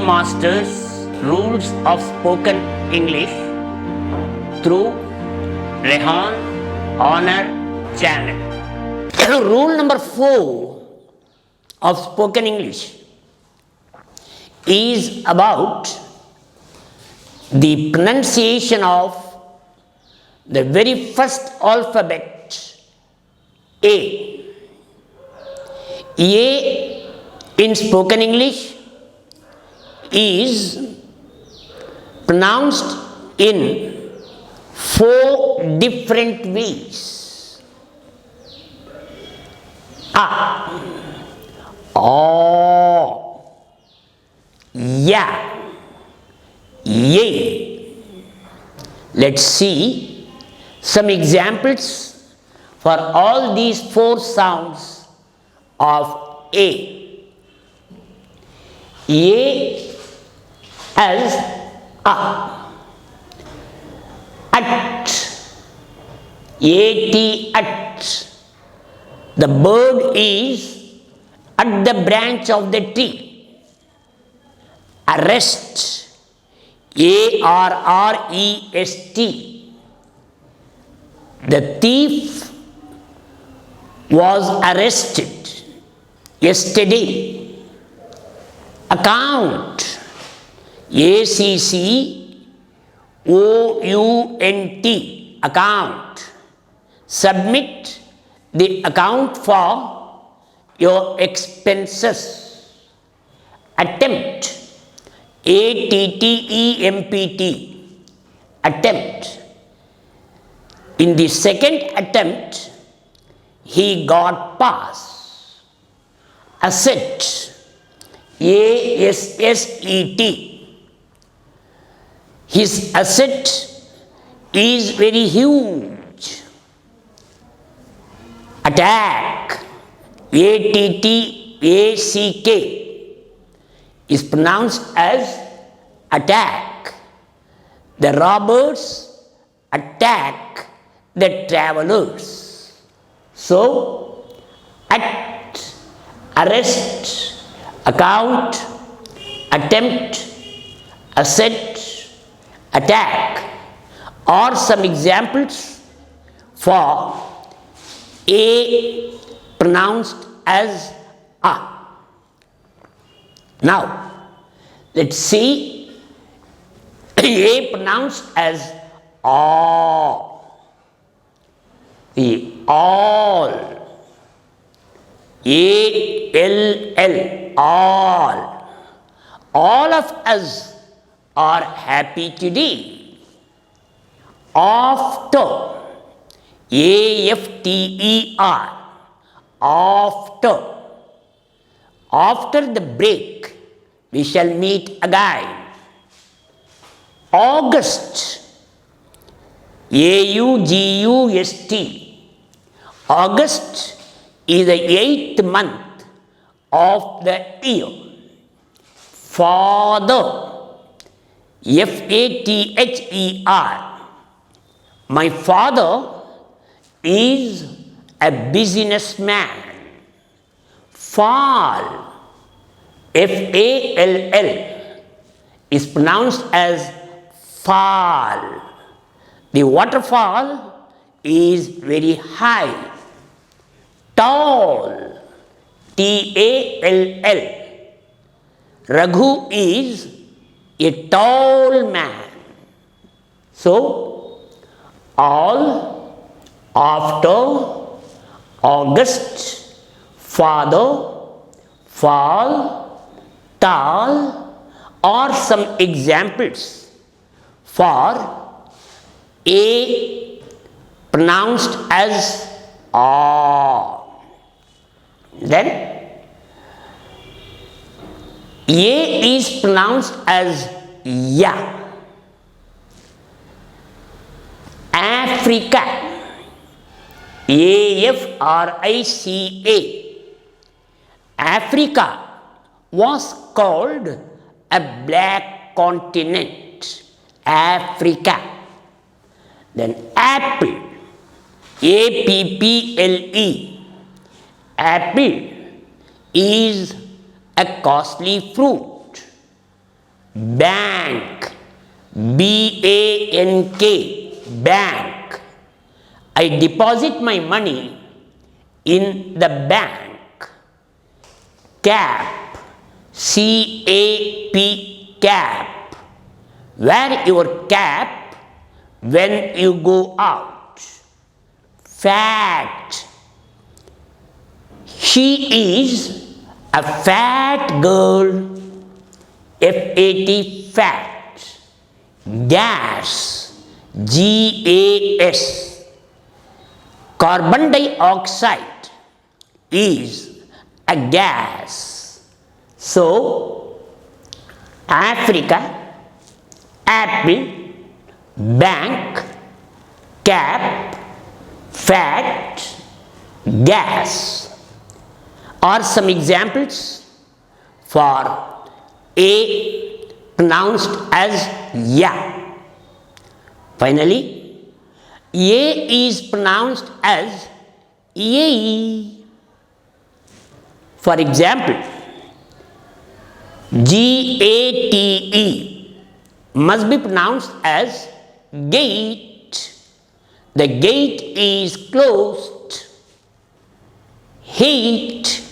Masters Rules of Spoken English through Rehan Honor Channel. Rule number 4 of spoken English is about the pronunciation of the very first alphabet A. A in spoken English is pronounced in 4 different ways. A, O, Ya, Ye. Let's see some examples for all these 4 sounds of A. A as A. At. A-T, at. The bird is at the branch of the tree. Arrest. A-R-R-E-S-T. The thief was arrested yesterday. Account. A-C-C-O-U-N-T. Account. Submit the account for your expenses. Attempt. A-T-T-E-M-P-T. Attempt. In the second attempt, he got pass. Asset. A-S-S-E-T. His asset is very huge. Attack. A-T-T-A-C-K is pronounced as attack. The robbers attack the travelers. So, at, arrest, account, attempt, asset, attack are some examples for A pronounced as A. Now, let's see A pronounced as A. The all. A-L-L. All. All of us are happy today. After. A-F-T-E-R. After. After the break, we shall meet again. August. A-U-G-U-S-T. August is the 8th month of the year. Father. F-A-T-H-E-R. My father is a businessman. Fall. F-A-L-L is pronounced as fall. The waterfall is very high. Tall. T-A-L-L. Raghu is a tall man. So, all, after, August, father, fall, tall are some examples for A pronounced as A. Then A is pronounced as Ya. Africa. A-F-R-I-C-A. Africa was called a black continent. Africa. Then apple. A-P-P-L-E. Apple is a costly fruit. bank, B-A-N-K, bank. I deposit my money in the bank. Cap, C-A-P, cap. Wear your cap when you go out. Fat, she is a fat girl. F-A-T, fat. Gas, G-A-S. Carbon dioxide is a gas. So, Africa, apple, bank, cap, fat, gas are some examples for A pronounced as ya. Finally, A is pronounced as ye. For example, G-A-T-E must be pronounced as gate. The gate is closed. Hate,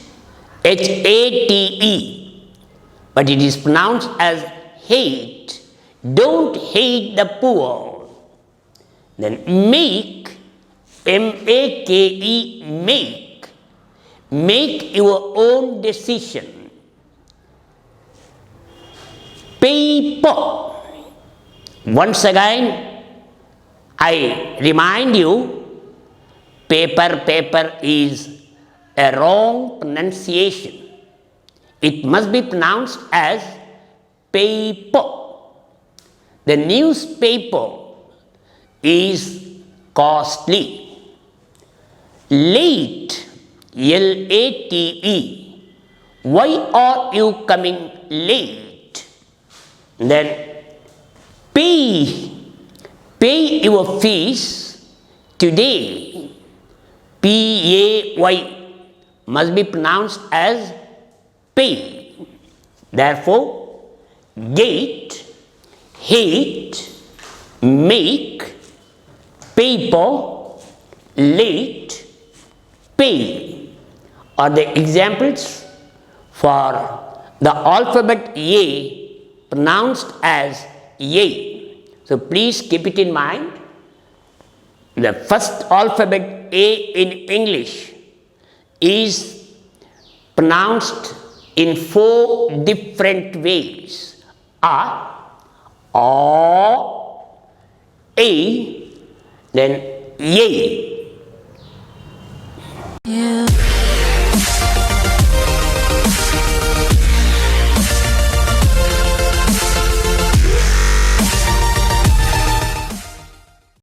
H-A-T-E, but it is pronounced as hate. Don't hate the poor. Then make, M-A-K-E, make. Make your own decision. Paper. Once again, I remind you, paper is a wrong pronunciation. It must be pronounced as paper. The newspaper is costly. Late, L-A-T-E. Why are you coming late? Then pay your fees today. P-A-Y must be pronounced as pay. Therefore, gate, hate, make, paper, late, pay are the examples for the alphabet A pronounced as A. So please keep it in mind. The first alphabet A in English is pronounced in 4 different ways. A, then ye.